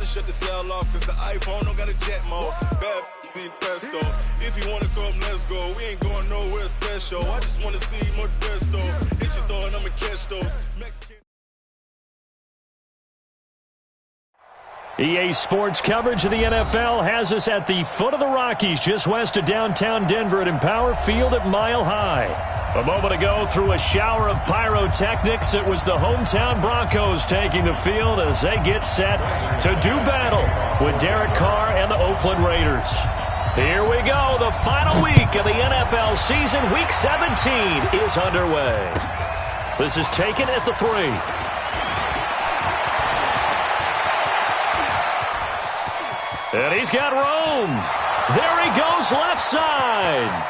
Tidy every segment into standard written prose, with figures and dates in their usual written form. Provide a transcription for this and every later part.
to shut the cell off, cause the iPhone don't got a jet mode. Bad be pesto. If you wanna come, let's go. We ain't going nowhere special. I just wanna see more Desto. Hit your throw and I'ma catch those. Mexican. EA Sports coverage of the NFL has us at the foot of the Rockies, just west of downtown Denver at Empower Field at Mile High. A moment ago, through a shower of pyrotechnics, it was the hometown Broncos taking the field as they get set to do battle with Derek Carr and the Oakland Raiders. Here we go. The final week of the NFL season, Week 17, is underway. This is taken at the 3. And he's got room. There he goes, left side.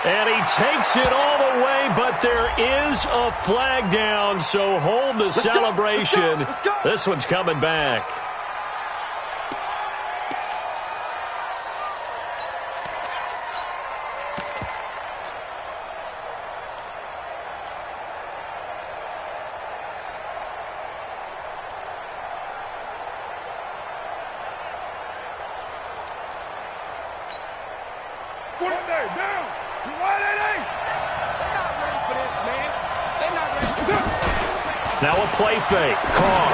And he takes it all the way, but there is a flag down, so hold the celebration. Let's go. This one's coming back. Now a play fake. Carr.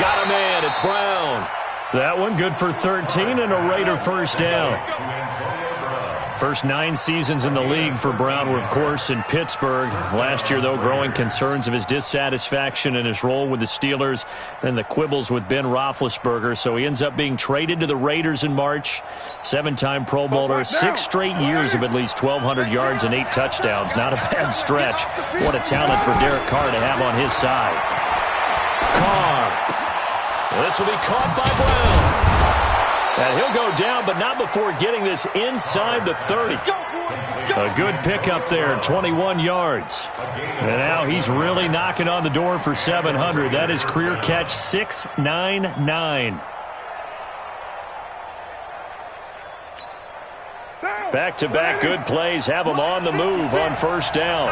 Got a man. It's Brown. That one good for 13 and a Raider first down. First 9 seasons in the league for Brown were, of course, in Pittsburgh. Last year, though, growing concerns of his dissatisfaction in his role with the Steelers and the quibbles with Ben Roethlisberger. So he ends up being traded to the Raiders in March. 7-time Pro Bowler, 6 straight years of at least 1,200 yards and 8 touchdowns. Not a bad stretch. What a talent for Derek Carr to have on his side. Carr. This will be caught by Brown. And he'll go down, but not before getting this inside the 30. A good pickup there, 21 yards. And now he's really knocking on the door for 700. That is career catch 699. Back-to-back good plays have him on the move on first down.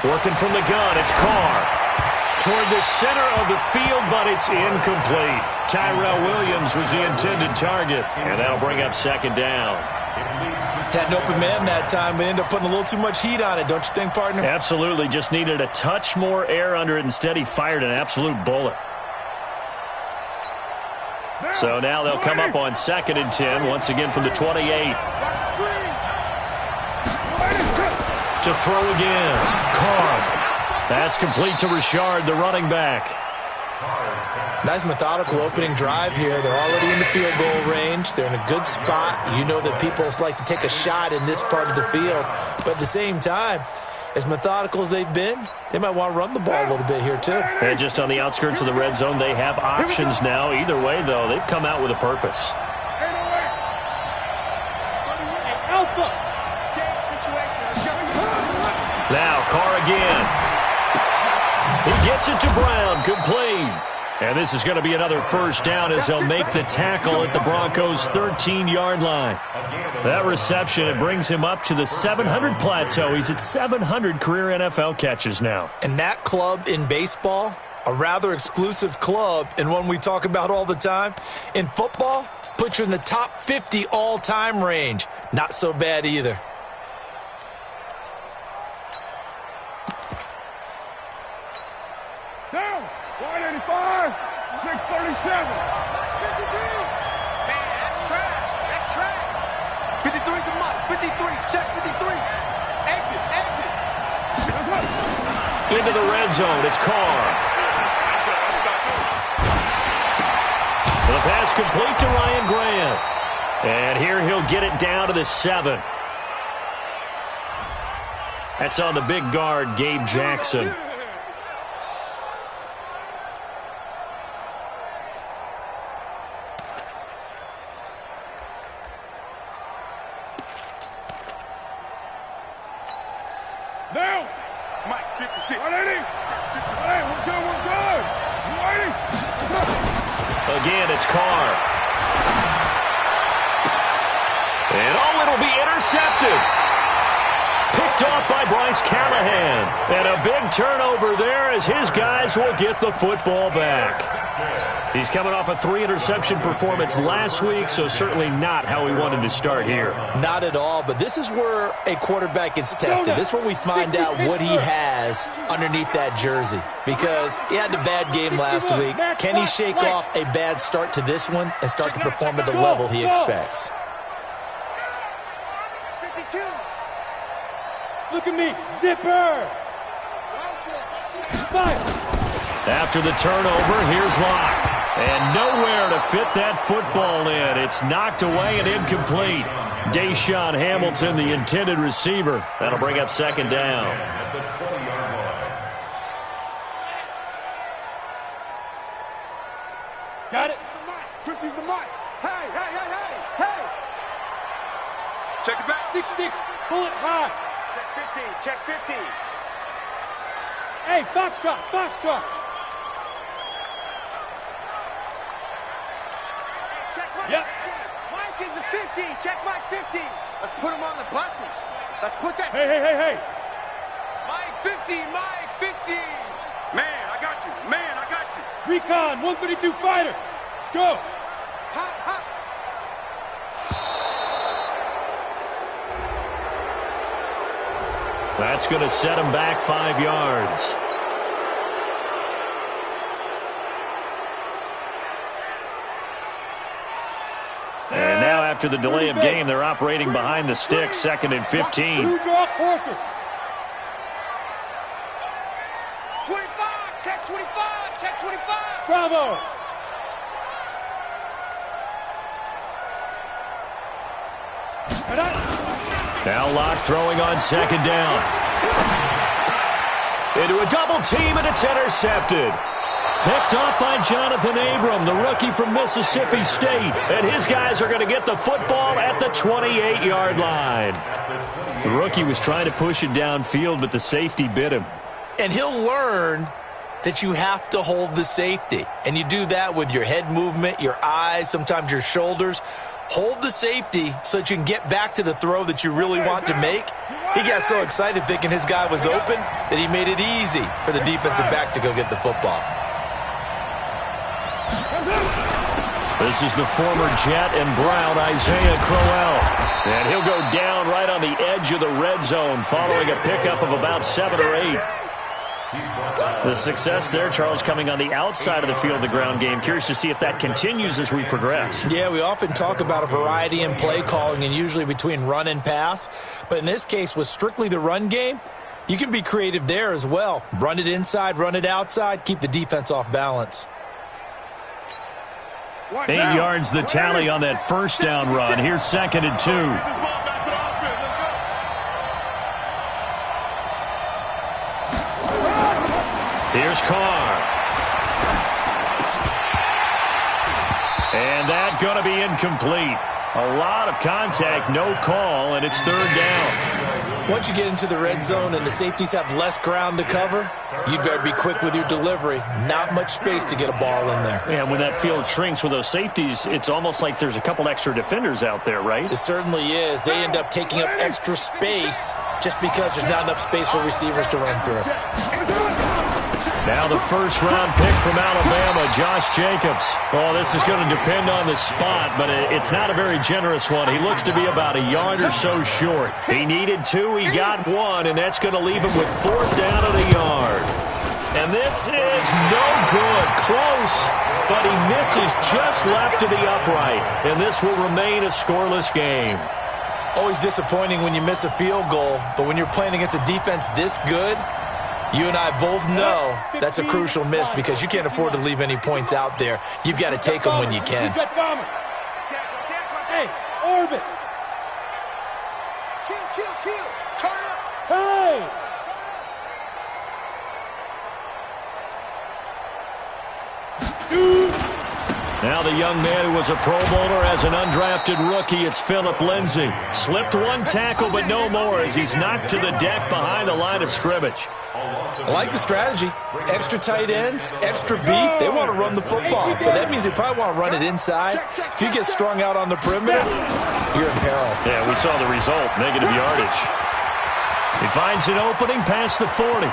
Working from the gun, it's Carr. Toward the center of the field, but it's incomplete. Tyrell Williams was the intended target, and that'll bring up second down. Had an open man that time, but ended up putting a little too much heat on it, don't you think, partner? Absolutely. Just needed a touch more air under it. Instead, he fired an absolute bullet. So now they'll come up on 2nd and 10, once again from the 28. To throw again. Carr. That's complete to Richard, the running back. Nice methodical opening drive here. They're already in the field goal range. They're in a good spot. You know that people like to take a shot in this part of the field. But at the same time, as methodical as they've been, they might want to run the ball a little bit here too. And just on the outskirts of the red zone, they have options now. Either way, though, they've come out with a purpose. Now, Carr again. He gets it to Brown, complete. And this is going to be another first down as they'll make the tackle at the Broncos' 13-yard line. That reception, it brings him up to the 700 plateau. He's at 700 career NFL catches now. And that club in baseball, a rather exclusive club and one we talk about all the time. In football, puts you in the top 50 all-time range. Not so bad either. Down, 185, 637. 53. Man, that's trash. That's trash. 53's the mark. 53. Check 53. Exit. Into the red zone. It's Carr. The pass complete to Ryan Grant. And here he'll get it down to the 7. That's on the big guard, Gabe Jackson. Now, Mike, 56. 180. hey, we're good, we're good. 180. Again, it's Carr. And oh, it'll be intercepted. picked off by Bryce Callahan. And a big turnover there as his guys will get the football back. He's coming off a 3-interception performance last week, so certainly not how he wanted to start here. Not at all, but this is where a quarterback gets tested. This is where we find out what he has underneath that jersey, because he had a bad game last week. Can he shake off a bad start to this one and start to perform at the level he expects? 52. Look at me, zipper. Fire. After the turnover, here's Locke. And nowhere to fit that football in. It's knocked away and incomplete. Deshaun Hamilton, the intended receiver. That'll bring up second down. Got it. 50's the mark. Hey, hey, hey, hey, hey. Check it back. 6-6. Pull it high. Check 15. Check 50. Hey, foxtrot, foxtrot. Check Mike. Yep. Mike is a 50. Check Mike 50. Let's put him on the buses. Let's put that. Hey, hey, hey, hey. Mike 50. Mike 50. Man, I got you. Man, I got you. Recon 132 fighter. Go. Hot, hot. That's going to set him back 5 yards. And now after the delay of game, they're operating behind the sticks, 2nd and 15. 25, check 25, check 25. Bravo. Now Locke throwing on 2nd down. Into a double team, and it's intercepted. Picked off by Jonathan Abram, the rookie from Mississippi State. And his guys are going to get the football at the 28-yard line. The rookie was trying to push it downfield, but the safety bit him. And he'll learn that you have to hold the safety. And you do that with your head movement, your eyes, sometimes your shoulders. Hold the safety so that you can get back to the throw that you really want to make. He got so excited thinking his guy was open that he made it easy for the defensive back to go get the football. This is the former Jet and Brown, Isaiah Crowell. And he'll go down right on the edge of the red zone following a pickup of about 7 or 8. The success there, Charles, coming on the outside of the field, the ground game. Curious to see if that continues as we progress. Yeah, we often talk about a variety in play calling and usually between run and pass. But in this case, with strictly the run game, you can be creative there as well. Run it inside, run it outside, keep the defense off balance. 8 yards the tally on that first down run. Here's 2nd and 2. Here's Carr. And that going to be incomplete. A lot of contact, no call, and it's 3rd down. Once you get into the red zone and the safeties have less ground to cover, you'd better be quick with your delivery. Not much space to get a ball in there. Yeah, when that field shrinks with those safeties, it's almost like there's a couple extra defenders out there, right? It certainly is. They end up taking up extra space just because there's not enough space for receivers to run through. Now the first-round pick from Alabama, Josh Jacobs. Oh, this is going to depend on the spot, but it's not a very generous one. He looks to be about a yard or so short. He needed 2, he got 1, and that's going to leave him with 4th down at a yard. And this is no good. Close, but he misses just left of the upright. And this will remain a scoreless game. Always disappointing when you miss a field goal, but when you're playing against a defense this good, you and I both know that's a crucial miss because you can't afford to leave any points out there. You've got to take them when you can. Hey, orbit. Kill. Turn up. Hey. Now the young man who was a Pro Bowler as an undrafted rookie, it's Phillip Lindsay. Slipped 1 tackle, but no more as he's knocked to the deck behind the line of scrimmage. I like the strategy. Extra tight ends, extra beef. They want to run the football, but that means they probably want to run it inside. If you get strung out on the perimeter, you're in peril. Yeah, we saw the result, negative yardage. He finds an opening past the 40.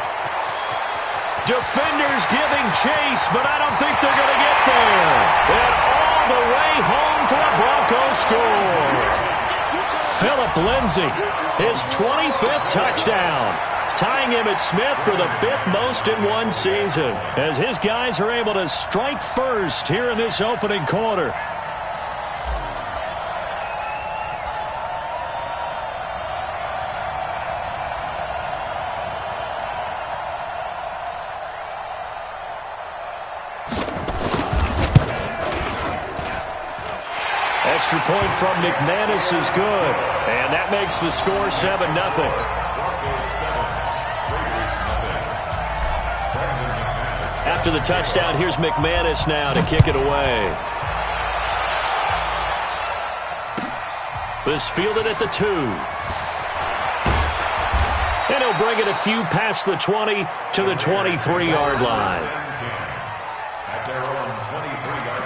Defenders giving chase, but I don't think they're going to get there. And all the way home for a Broncos score. Phillip Lindsay, his 25th touchdown. Tying Emmitt Smith for the 5th most in one season, as his guys are able to strike first here in this opening quarter. Extra point from McManus is good, and that makes the score 7-0. After the touchdown, here's McManus now to kick it away. This fielded at the 2. And he'll bring it a few past the 20 to the 23-yard line. At their own 23-yard line.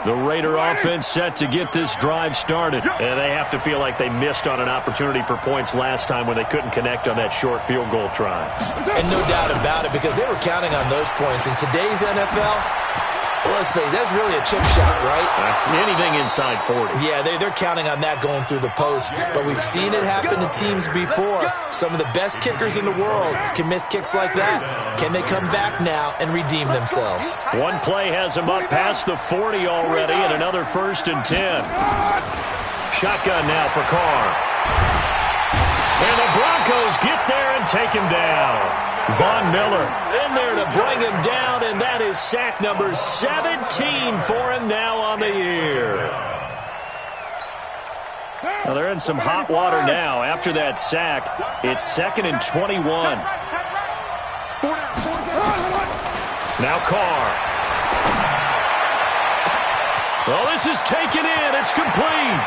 The Raider offense set to get this drive started. And they have to feel like they missed on an opportunity for points last time when they couldn't connect on that short field goal try. And no doubt about it, because they were counting on those points. In today's NFL, let's face it, that's really a chip shot, right? That's anything inside 40. Yeah, they're counting on that going through the post. But we've seen it happen to teams before. Some of the best kickers in the world can miss kicks like that. Can they come back now and redeem themselves? One play has them up past the 40 already, and another 1st and 10. Shotgun now for Carr. And the Broncos get there and take him down. Von Miller in there to bring him down, and that is sack number 17 for him now on the year. Well, they're in some hot water now after that sack. It's 2nd and 21. Now Carr. Well, this is taken in. It's complete.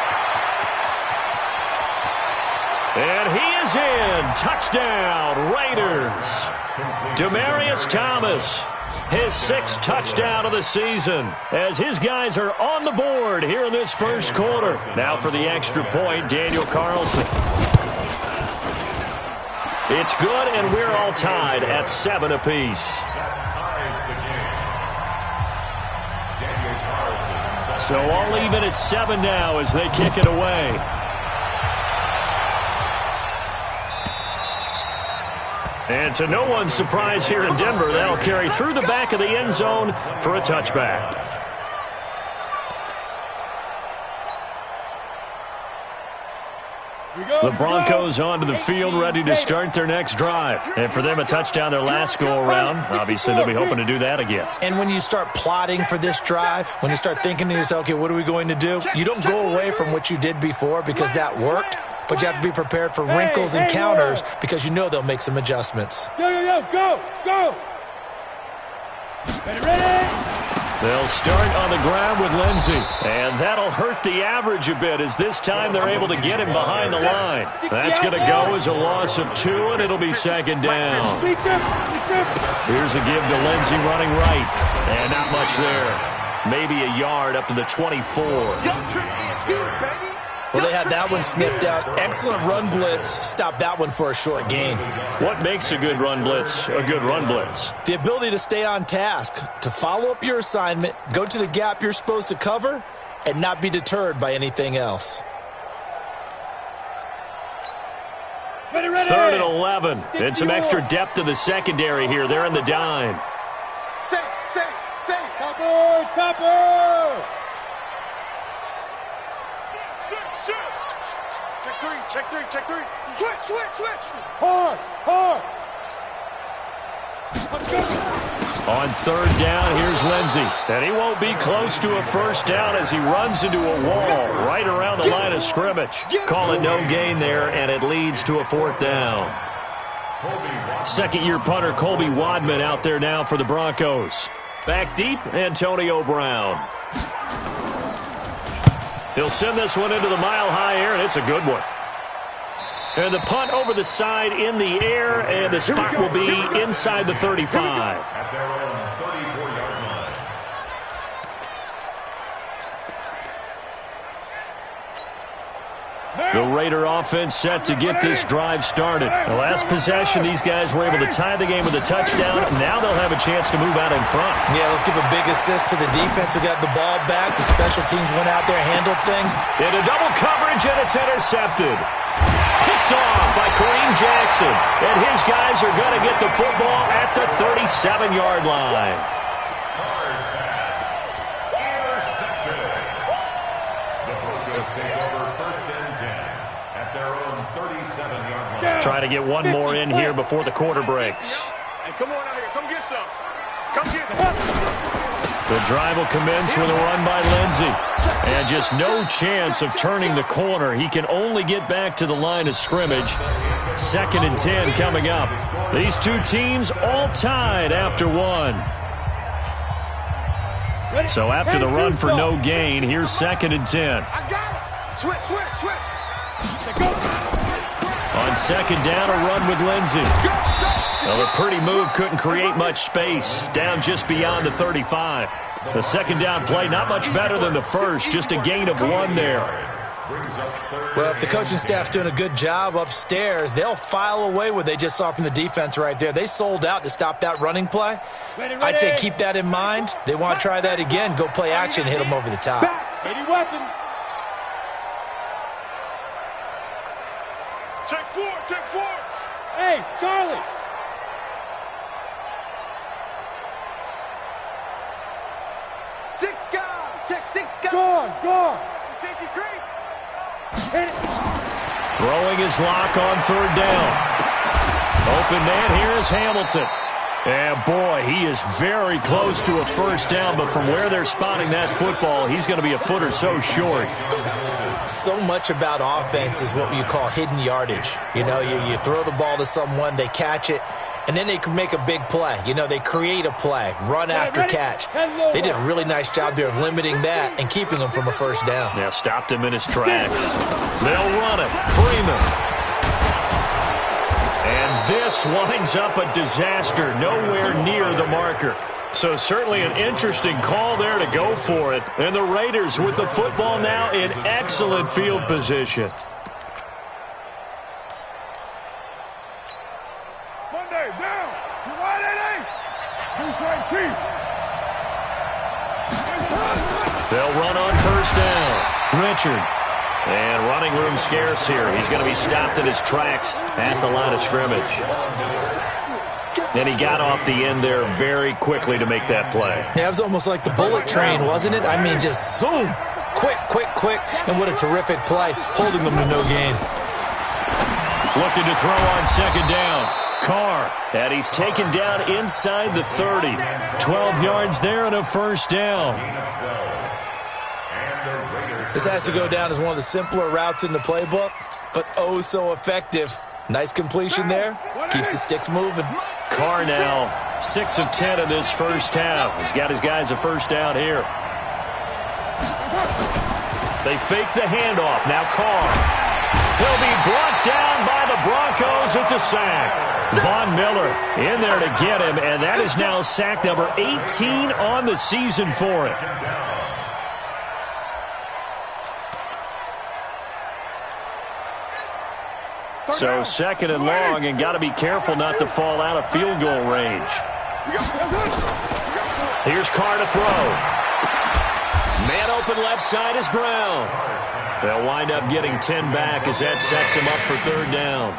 And he is in. Touchdown, Raiders. Demaryius Thomas, his 6th touchdown of the season, as his guys are on the board here in this first quarter. Now for the extra point, Daniel Carlson. It's good, and we're all tied at 7 apiece. So all even at 7 now as they kick it away. And to no one's surprise here in Denver, that'll carry through the back of the end zone for a touchback. The Broncos onto the field ready to start their next drive. And for them, a touchdown their last go-around. Obviously, they'll be hoping to do that again. And when you start plotting for this drive, when you start thinking to yourself, okay, what are we going to do? You don't go away from what you did before because that worked, but you have to be prepared for wrinkles and counters because you know they'll make some adjustments. Go! Ready? They'll start on the ground with Lindsay, and that'll hurt the average a bit as this time they're able to get him behind the line. That's going to go as a loss of 2, and it'll be 2nd down. Here's a give to Lindsay running right, and not much there. Maybe a yard up to the 24. Well, they had that one sniffed out. Excellent run blitz. Stop that one for a short gain. What makes a good run blitz a good run blitz? The ability to stay on task, to follow up your assignment, go to the gap you're supposed to cover, and not be deterred by anything else. Ready. 3rd and 11. And some extra depth to the secondary here. They're in the dime. Say. Topper. Check three. Switch. Hard. On 3rd down, here's Lindsay. And he won't be close to a 1st down as he runs into a wall right around the line of scrimmage. Call it no gain there, and it leads to a 4th down. 2nd-year punter Colby Wadman out there now for the Broncos. Back deep, Antonio Brown. He'll send this one into the mile-high air, and it's a good one. And the punt over the side in the air, and the spot will be inside the 35. At their own 34-yard line. The Raider offense set to get this drive started. The last possession, these guys were able to tie the game with a touchdown. Now they'll have a chance to move out in front. Yeah, let's give a big assist to the defense who got the ball back. The special teams went out there, handled things. Into double coverage, and it's intercepted. Picked off by Kareem Jackson. And his guys are going to get the football at the 37-yard line. Intercepted. The Broncos take over first and 10 at their own 37-yard line. Trying to get one more in here before the quarter breaks. Hey, come on out here. Come get some. Come get some. The drive will commence with a run by Lindsey. And just no chance of turning the corner. He can only get back to the line of scrimmage. 2nd and 10 coming up. These two teams all tied after one. So after the run for no gain, here's 2nd and 10. I got it. Switch. On 2nd down, a run with Lindsey. Well, a pretty move couldn't create much space. Down just beyond the 35. The 2nd down play, not much better than the first. Just a gain of 1 there. Well, if the coaching staff's doing a good job upstairs, they'll file away what they just saw from the defense right there. They sold out to stop that running play. I'd say keep that in mind. They want to try that again. Go play action, hit them over the top. Ready weapon. Check four. Hey, Charlie. Six guard. It's a safety creep. Throwing his lock on 3rd down. Open man here is Hamilton. And boy, he is very close to a 1st down, but from where they're spotting that football, he's going to be a foot or so short. So much about offense is what you call hidden yardage. You know, you throw the ball to someone, they catch it, and then they can make a big play. You know, they create a play, run after catch. They did a really nice job there of limiting that and keeping him from a 1st down. Yeah, stopped him in his tracks. They'll run it. Freeman. And this winds up a disaster, nowhere near the marker. So certainly an interesting call there to go for it. And the Raiders with the football now in excellent field position. Monday, down. You right, Eddie? Who's right, Chief? They'll run on 1st down. Richard. And running room scarce here. He's going to be stopped in his tracks at the line of scrimmage. And he got off the end there very quickly to make that play. Yeah, it was almost like the bullet train, wasn't it? I mean, just zoom. Quick. And what a terrific play, holding them to no gain. Looking to throw on 2nd down. Carr. And he's taken down inside the 30. 12 yards there and a 1st down. This has to go down as one of the simpler routes in the playbook, but oh so effective. Nice completion there. Keeps the sticks moving. Carr now 6 of 10 in this 1st half. He's got his guys a 1st down here. They fake the handoff. Now Carr. He'll be brought down by the Broncos. It's a sack. Von Miller in there to get him, and that is now sack number 18 on the season for it. So 2nd and long, and got to be careful not to fall out of field goal range. Here's Carr to throw. Man open left side is Brown. They'll wind up getting 10 back as that sets him up for 3rd down.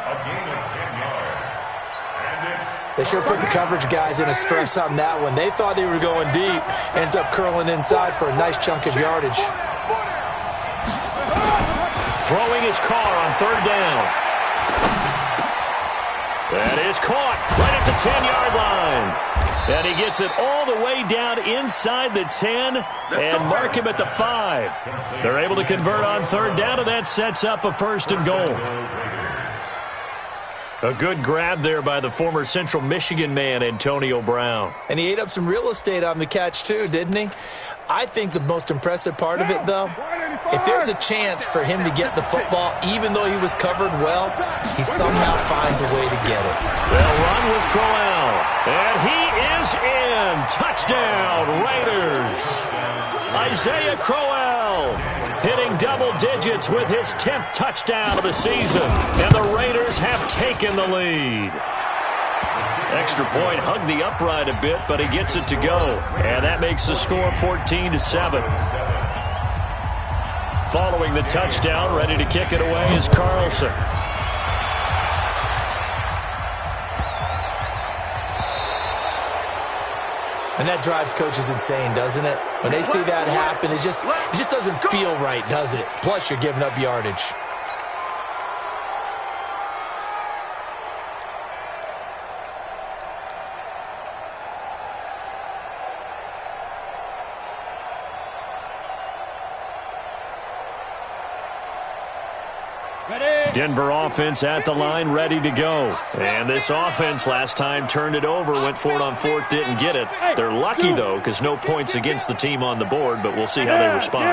They sure put the coverage guys in a stress on that one. They thought they were going deep. Ends up curling inside for a nice chunk of yardage. Throwing his Carr on 3rd down. That is caught right at the 10-yard line. And he gets it all the way down inside the 10 and mark him at the 5. They're able to convert on 3rd down, and that sets up a 1st and goal. A good grab there by the former Central Michigan man, Antonio Brown. And he ate up some real estate on the catch, too, didn't he? I think the most impressive part of it, though, If there's a chance for him to get the football, even though he was covered well, he somehow finds a way to get it. They'll run with Crowell, and he is in. Touchdown, Raiders. Isaiah Crowell hitting double digits with his 10th touchdown of the season, and the Raiders have taken the lead. Extra point hugged the upright a bit, but he gets it to go, and that makes the score 14-7. Following the touchdown, ready to kick it away is Carlson. And that drives coaches insane, doesn't it? When they see that happen, it just doesn't feel right, does it? Plus, you're giving up yardage. Denver offense at the line, ready to go. And this offense last time turned it over, went for it on fourth, didn't get it. They're lucky, though, because no points against the team on the board, but we'll see how they respond.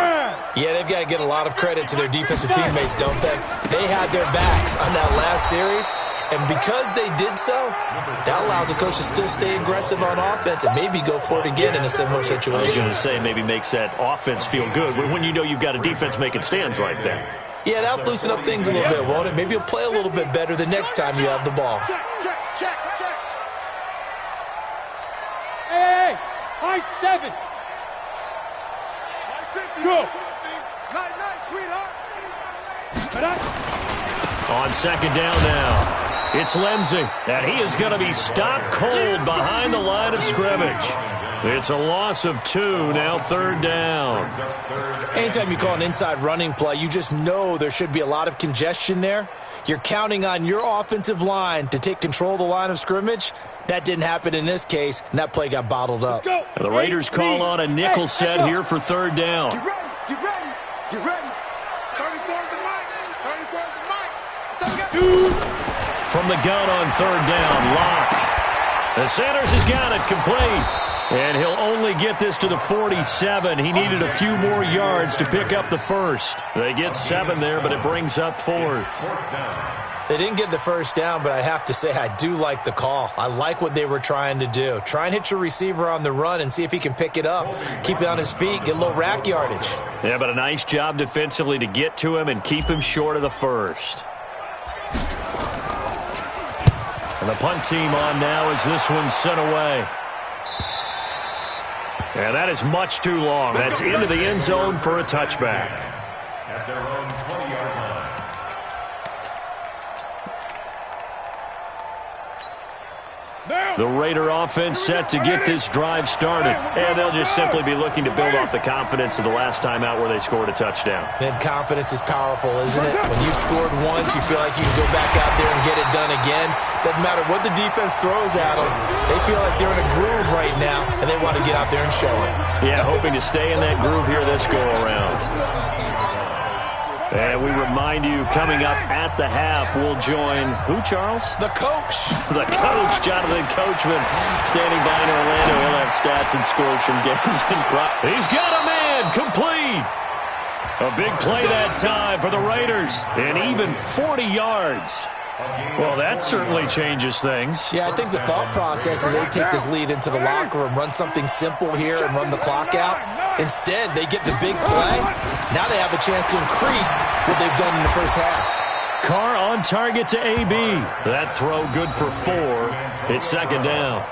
Yeah, they've got to get a lot of credit to their defensive teammates, don't they? They had their backs on that last series, and because they did so, that allows the coach to still stay aggressive on offense and maybe go for it again in a similar situation. I was going to say maybe makes that offense feel good when you know you've got a defense making stands like that. Yeah, that'll loosen up things a little bit, won't it? Maybe you'll play a little bit better the next time you have the ball. Check. Hey, high 7. Go. Nice, sweetheart. On second down now, it's Lindsey, and he is going to be stopped cold behind the line of scrimmage. It's a loss of 2, now third down. Anytime you call an inside running play, you just know there should be a lot of congestion there. You're counting on your offensive line to take control of the line of scrimmage. That didn't happen in this case, and that play got bottled up. And the Raiders call on a nickel set here for third down. Get ready. 34's the mic. From the gun on third down, Locke. The Sanders has got it complete. And he'll only get this to the 47. He needed a few more yards to pick up the first. They get 7 there, but it brings up fourth. They didn't get the first down, but I have to say I do like the call. I like what they were trying to do. Try and hit your receiver on the run and see if he can pick it up. Keep it on his feet, get a little rack yardage. Yeah, but a nice job defensively to get to him and keep him short of the first. And the punt team on now as this one's sent away. And that is much too long. That's into the end zone for a touchback. At their own 20-yard line. The Raider offense set to get this drive started. And they'll just simply be looking to build off the confidence of the last time out where they scored a touchdown. And confidence is powerful, isn't it? When you've scored once, you feel like you can go back out there and get it done again. Doesn't matter what the defense throws at them. They feel like they're in a groove right now, and they want to get out there and show it. Yeah, hoping to stay in that groove here this go-around. And we remind you, coming up at the half, we'll join who, Charles? The coach. The coach, Jonathan Coachman, standing by in Orlando. He'll have stats and scores from games and prop. He's got a man, complete. A big play that time for the Raiders, and even 40 yards. Well, that certainly changes things. Yeah, I think the thought process is they take this lead into the locker room, run something simple here and run the clock out. Instead, they get the big play. Now they have a chance to increase what they've done in the first half. Carr on target to AB. That throw good for 4. It's second down.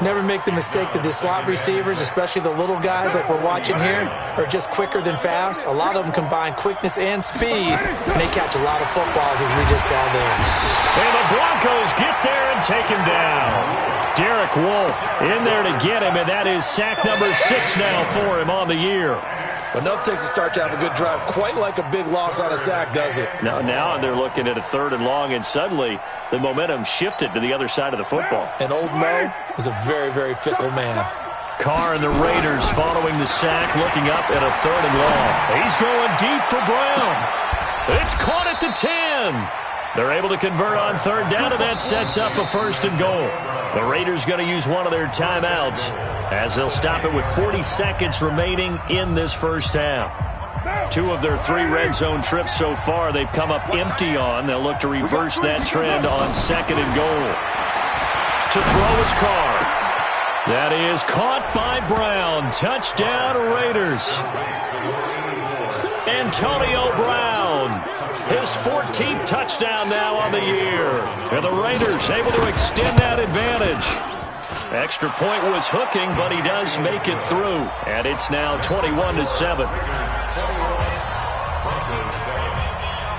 Never make the mistake that the slot receivers, especially the little guys like we're watching here, are just quicker than fast. A lot of them combine quickness and speed, and they catch a lot of footballs, as we just saw there. And the Broncos get there and take him down. Derek Wolfe in there to get him, and that is sack number 6 now for him on the year. Enough takes a start to have a good drive. Quite like a big loss on a sack, does it? Now they're looking at a 3rd and long, and suddenly the momentum shifted to the other side of the football. And old Mo is a very, very fickle man. Carr and the Raiders following the sack, looking up at a 3rd and long. He's going deep for Brown. It's caught at the 10. They're able to convert on 3rd down, and that sets up a 1st and goal. The Raiders going to use one of their timeouts. as they'll stop it with 40 seconds remaining in this first half. 2 of their 3 red zone trips so far they've come up empty on. They'll look to reverse that trend on 2nd and goal. To throw is Carr. That is caught by Brown. Touchdown, Raiders. Antonio Brown, his 14th touchdown now on the year. And the Raiders able to extend that advantage. Extra point was hooking, but he does make it through. And it's now 21-7.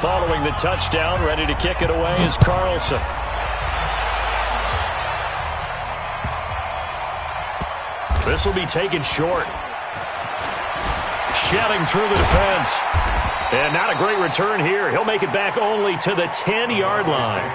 Following the touchdown, ready to kick it away is Carlson. This will be taken short. Shedding through the defense. And not a great return here. He'll make it back only to the 10-yard line.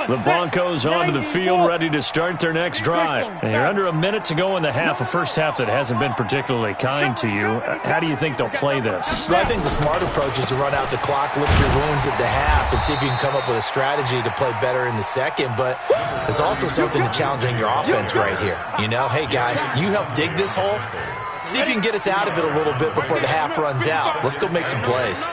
The Broncos onto the field, ready to start their next drive. And you're under a minute to go in the half, a first half that hasn't been particularly kind to you. How do you think they'll play this? Well, I think the smart approach is to run out the clock, lick your wounds at the half, and see if you can come up with a strategy to play better in the second. But there's also something to challenging your offense right here. You know, hey, guys, you help dig this hole. See if you can get us out of it a little bit before the half runs out. Let's go make some plays.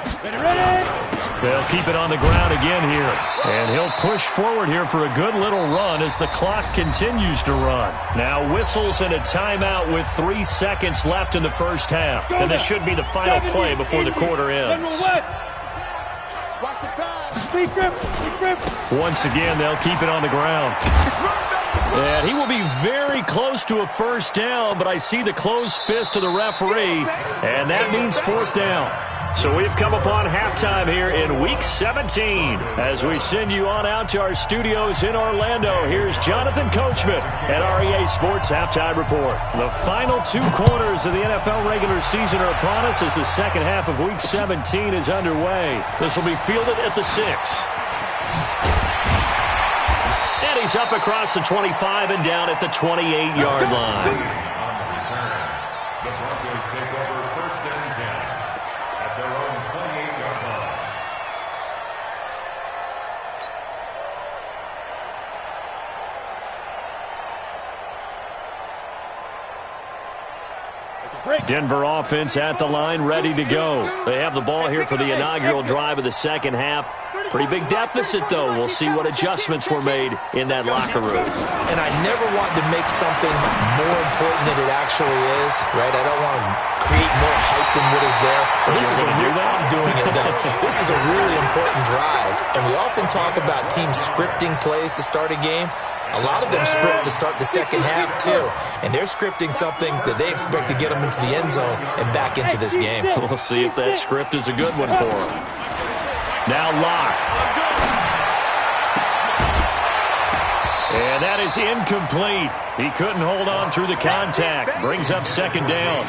They'll keep it on the ground again here. And he'll push forward here for a good little run as the clock continues to run. Now whistles and a timeout with 3 seconds left in the first half. And this should be the final play before the quarter ends. Once again, they'll keep it on the ground. And he will be very close to a first down, but I see the closed fist of the referee, and that means 4th down. So we've come upon halftime here in Week 17. As we send you on out to our studios in Orlando, here's Jonathan Coachman at REA Sports Halftime Report. The final 2 quarters of the NFL regular season are upon us as the second half of Week 17 is underway. This will be fielded at the 6. And he's up across the 25 and down at the 28-yard line. The Broncos take over 1st and 10 at their own 28-yard line. Denver offense at the line, ready to go. They have the ball here for the inaugural drive of the second half. Pretty big deficit, though. We'll see what adjustments were made in that locker room. And I never want to make something more important than it actually is, right? I don't want to create more hype than what is there. But this is I'm doing it, though. This is a really important drive. And we often talk about teams scripting plays to start a game. A lot of them script to start the second half, too. And they're scripting something that they expect to get them into the end zone and back into this game. We'll see if that script is a good one for them. Now Locke. And that is incomplete. He couldn't hold on through the contact. Brings up 2nd down.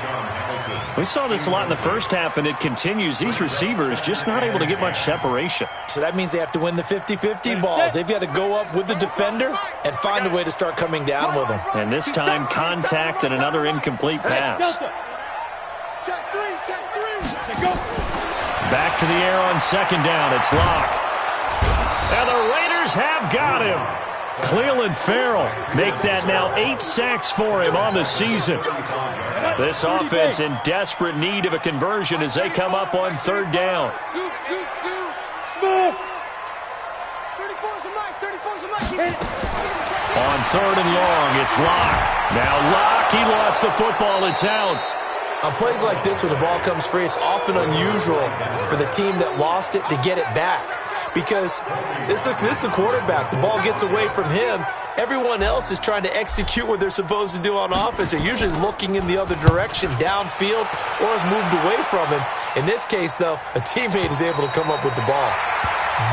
We saw this a lot in the first half, and it continues. These receivers just not able to get much separation. So that means they have to win the 50-50 balls. They've got to go up with the defender and find a way to start coming down with them. And this time, contact and another incomplete pass. Back to the air on 2nd down. It's Locke. And the Raiders have got him. Cleveland Farrell make that now 8 sacks for him on the season. This offense in desperate need of a conversion as they come up on 3rd down. On 3rd and long, it's Locke. Now Locke, he lost the football. It's out. On plays like this, when the ball comes free, it's often unusual for the team that lost it to get it back. Because this is the quarterback. The ball gets away from him. Everyone else is trying to execute what they're supposed to do on offense. They're usually looking in the other direction, downfield, or have moved away from him. In this case, though, a teammate is able to come up with the ball.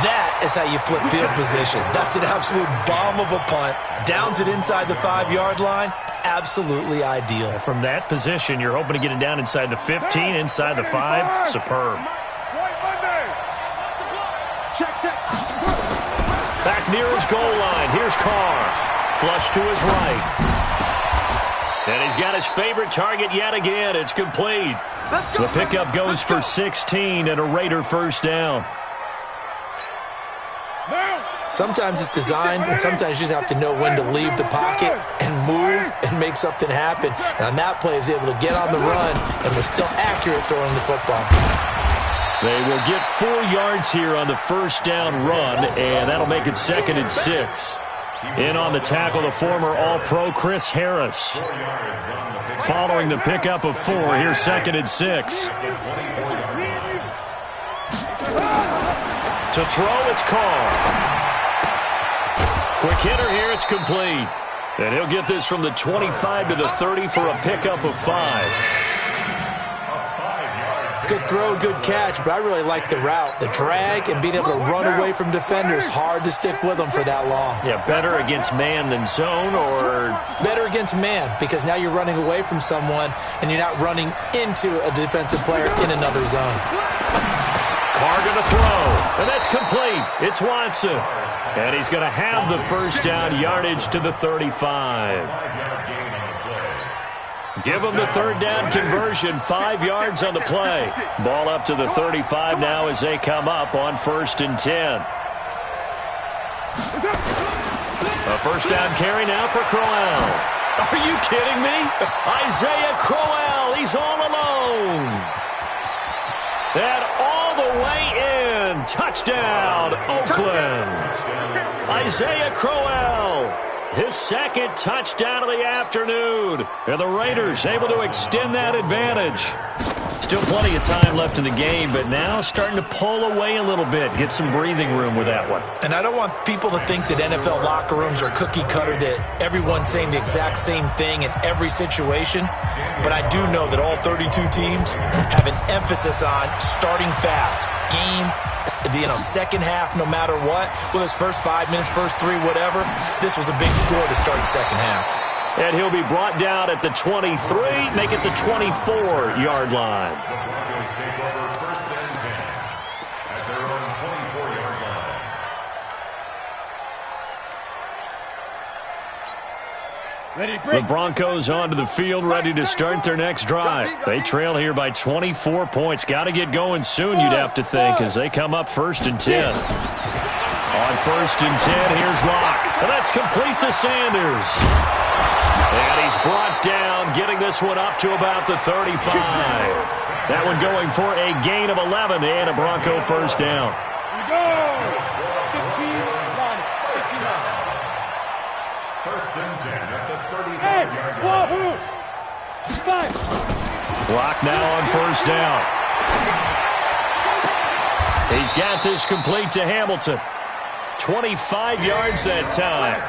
That is how you flip field position. That's an absolute bomb of a punt. Downs it inside the 5-yard line. Absolutely ideal. From that position, you're hoping to get it down inside the 15, inside the 5. Superb. Back near his goal line. Here's Carr. Flush to his right. And he's got his favorite target yet again. It's complete. The pickup goes for 16 and a Raider 1st down. Sometimes it's designed, and sometimes you just have to know when to leave the pocket and move and make something happen. And on that play, he was able to get on the run and was still accurate throwing the football. They will get 4 yards here on the first down run, and that'll make it 2nd and 6. In on the tackle, the former All-Pro Chris Harris. Following the pickup of 4, here's 2nd and 6. To throw, it's called. Quick hitter here, it's complete. And he'll get this from the 25 to the 30 for a pickup of 5. Good throw, good catch, but I really like the route. The drag and being able to run away from defenders, hard to stick with them for that long. Yeah, better against man than zone, or? Better against man, because now you're running away from someone and you're not running into a defensive player in another zone. Carr going to throw, and that's complete. It's Watson, and he's going to have the first down yardage to the 35. Give him the 3rd down conversion, 5 yards on the play. Ball up to the 35 now as they come up on 1st and 10. A first down carry now for Crowell. Are you kidding me? Isaiah Crowell, he's all alone. And all the way in. Touchdown, Oakland. Isaiah Crowell. His 2nd touchdown of the afternoon. And the Raiders able to extend that advantage. Still plenty of time left in the game, but now starting to pull away a little bit. Get some breathing room with that one. And I don't want people to think that NFL locker rooms are cookie cutter, that everyone's saying the exact same thing in every situation. But I do know that all 32 teams have an emphasis on starting fast. Second half, no matter what, whether it's first 5 minutes, first 3, whatever, this was a big score to start the second half. And he'll be brought down at the 23, make it the 24-yard line. The Broncos take over 1st and 10 at their own 24-yard line. The Broncos onto the field, ready to start their next drive. They trail here by 24 points. Got to get going soon, you'd have to think, as they come up 1st and 10. On 1st and 10, here's Locke. And that's complete to Sanders. And he's brought down, getting this one up to about the 35. That one going for a gain of 11 and a Bronco first down. First and 10 at the 35-yard line. Clock now on 1st down. He's got this complete to Hamilton. 25 yards that time.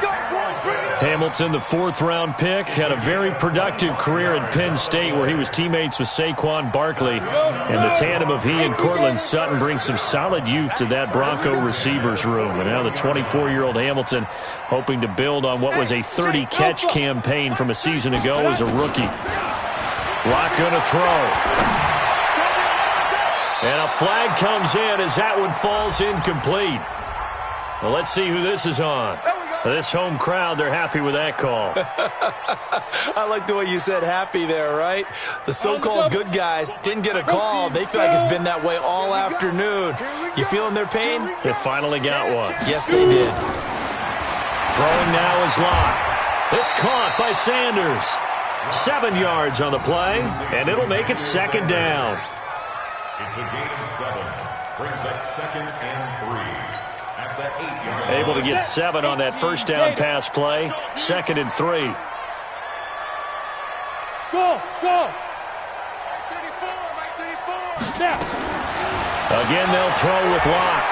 Hamilton, the 4th-round pick, had a very productive career at Penn State where he was teammates with Saquon Barkley. And the tandem of he and Cortland Sutton brings some solid youth to that Bronco receivers room. And now the 24-year-old Hamilton hoping to build on what was a 30-catch campaign from a season ago as a rookie. Locke going to throw. And a flag comes in as that one falls incomplete. Well, let's see who this is on. This home crowd, they're happy with that call. I like the way you said happy there, right? The so-called good guys didn't get a call. They feel like it's been that way all afternoon. You feeling their pain? They finally got one. Yes, they did. Throwing now is Locke. It's caught by Sanders. 7 yards on the play, and it'll make it 2nd down. It's a gain of 7. Brings up 2nd and 3. At the 8-yard line. Able to get 7 on that first down pass play. 2nd and 3. Go! Again, they'll throw with Locke.